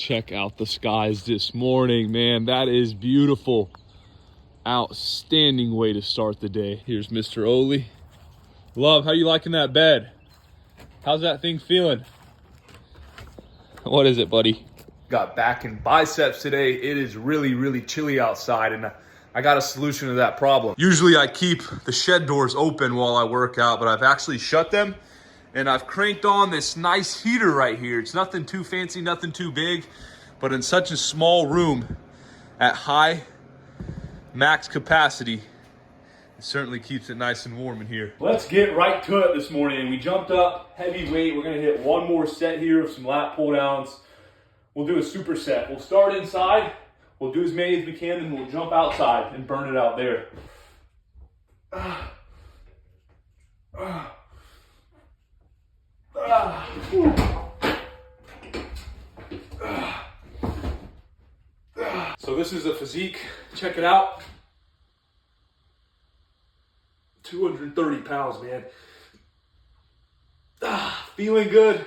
check out the skies this morning, man. That is beautiful. Outstanding way to start the day. Here's Mr. Oli. Love, how you liking that bed? How's that thing feeling? What is it, buddy? Got back and biceps today. It is really, really chilly outside, and I got a solution to that problem. Usually I keep the shed doors open while I work out, but I've actually shut them, and I've cranked on this nice heater right here. It's nothing too fancy, nothing too big, but in such a small room at high max capacity, it certainly keeps it nice and warm in here. Let's get right to it this morning. We jumped up heavy weight. We're gonna hit one more set here of some lat pull downs. We'll do a superset. We'll start inside. We'll do as many as we can, and we'll jump outside and burn it out there. So this is the physique. Check it out. 230 pounds, man. Feeling good,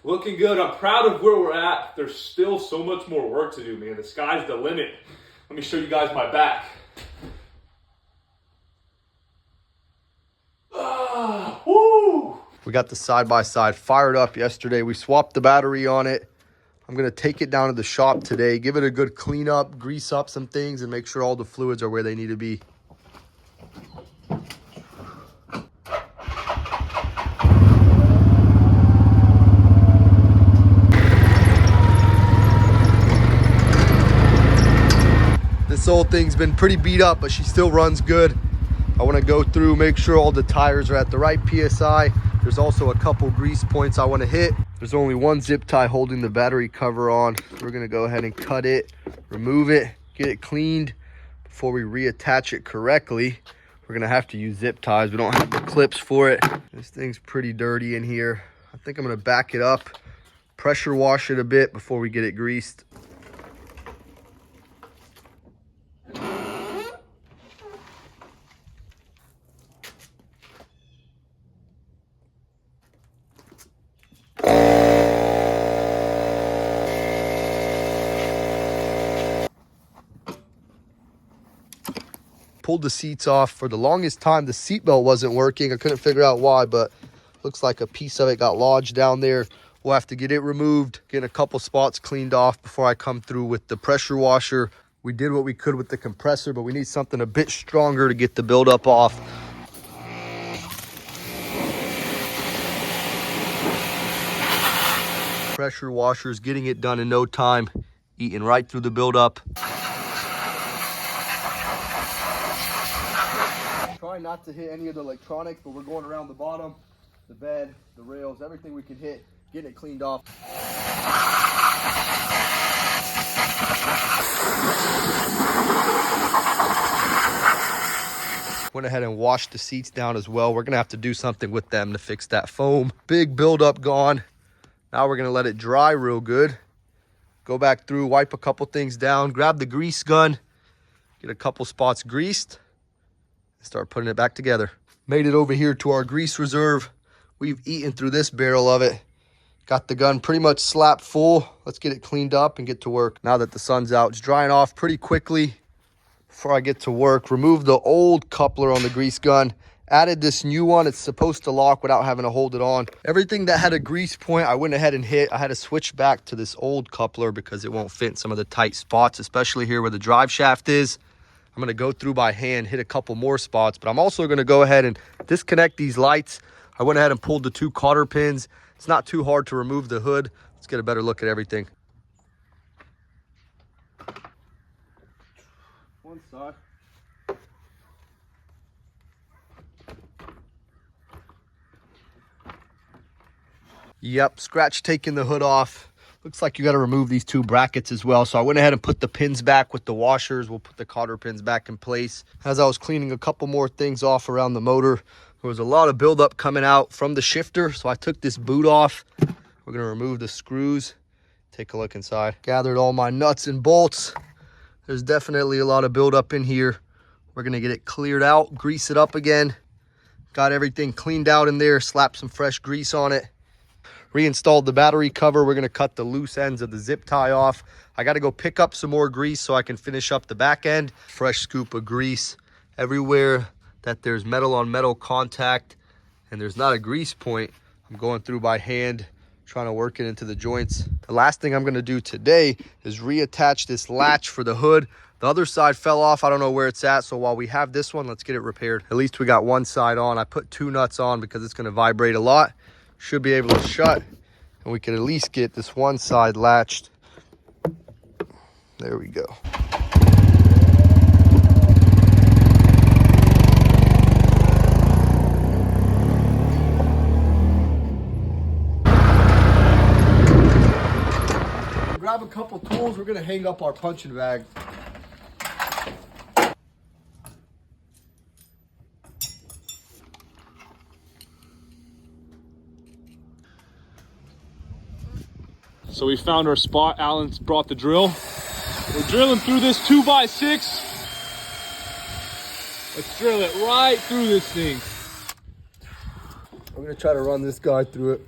looking good. I'm proud of where we're at. There's still so much more work to do, man. The sky's the limit. Let me show you guys my back. Woo! We got the side-by-side fired up yesterday. We swapped the battery on it. I'm going to take it down to the shop today, give it a good clean up, grease up some things, and make sure all the fluids are where they need to be. This old thing's been pretty beat up, but she still runs good. I want to go through, make sure all the tires are at the right PSI. There's also a couple grease points I want to hit. There's only one zip tie holding the battery cover on. We're going to go ahead and cut it, remove it, get it cleaned. Before we reattach it correctly, we're going to have to use zip ties. We don't have the clips for it. This thing's pretty dirty in here. I think I'm going to back it up, pressure wash it a bit before we get it greased. Pulled the seats off. For the longest time, the seatbelt wasn't working. I couldn't figure out why, but looks like a piece of it got lodged down there. We'll have to get it removed, get a couple spots cleaned off before I come through with the pressure washer. We did what we could with the compressor, but we need something a bit stronger to get the buildup off. Pressure washer's getting it done in no time, eating right through the buildup. Try not to hit any of the electronics, but we're going around the bottom, the bed, the rails, everything we can hit, getting it cleaned off. Went ahead and washed the seats down as well. We're gonna have to do something with them to fix that foam. Big buildup gone. Now we're gonna let it dry real good. Go back through, wipe a couple things down, grab the grease gun, get a couple spots greased, start putting it back together. Made it over here to our grease reserve. We've eaten through this barrel of it. Got the gun pretty much slapped full. Let's get it cleaned up and get to work. Now that the sun's out, it's drying off pretty quickly. Before I get to work, remove the old coupler on the grease gun. Added this new one. It's supposed to lock without having to hold it on. Everything that had a grease point, I went ahead and hit. I had to switch back to this old coupler because it won't fit in some of the tight spots, especially here where the drive shaft is. I'm going to go through by hand, hit a couple more spots, but I'm also going to go ahead and disconnect these lights. I went ahead and pulled the 2 cotter pins. It's not too hard to remove the hood. Let's get a better look at everything. One side. Yep, scratch taking the hood off. Looks like you got to remove these 2 brackets as well. So I went ahead and put the pins back with the washers. We'll put the cotter pins back in place. As I was cleaning a couple more things off around the motor, there was a lot of buildup coming out from the shifter. So I took this boot off. We're going to remove the screws. Take a look inside. Gathered all my nuts and bolts. There's definitely a lot of buildup in here. We're going to get it cleared out, grease it up again. Got everything cleaned out in there, slapped some fresh grease on it. reinstalled the battery cover. We're gonna cut the loose ends of the zip tie off. I gotta go pick up some more grease so I can finish up the back end. Fresh scoop of grease everywhere that there's metal on metal contact and there's not a grease point. I'm going through by hand, trying to work it into the joints. The last thing I'm gonna do today is reattach this latch for the hood. The other side fell off, I don't know where it's at, so while we have this one, let's get it repaired. At least we got one side on. I put 2 nuts on because it's gonna vibrate a lot. Should be able to shut, and we can at least get this one side latched. There we go. Grab a couple tools. We're gonna hang up our punching bag. So we found our spot. Alan's brought the drill. We're drilling through this 2x6. Let's drill it right through this thing. I'm gonna try to run this guy through it.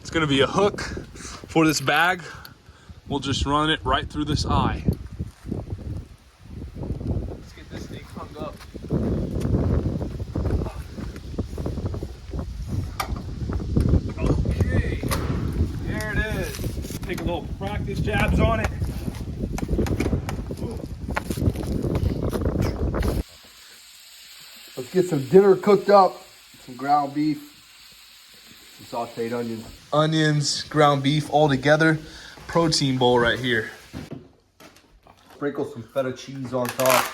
It's gonna be a hook for this bag. We'll just run it right through this eye. Let's get this thing hung up. Okay, there it is. Take a little practice jabs on it. Let's get some dinner cooked up. Some ground beef. Some sauteed onions. Onions, ground beef all together. Protein bowl right here. Sprinkle some feta cheese on top.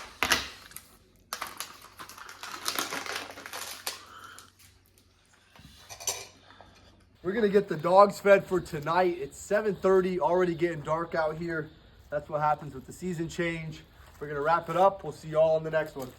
We're gonna get the dogs fed for tonight. It's 7:30, already getting dark out here. That's what happens with the season change. We're gonna wrap it up. We'll see y'all on the next one.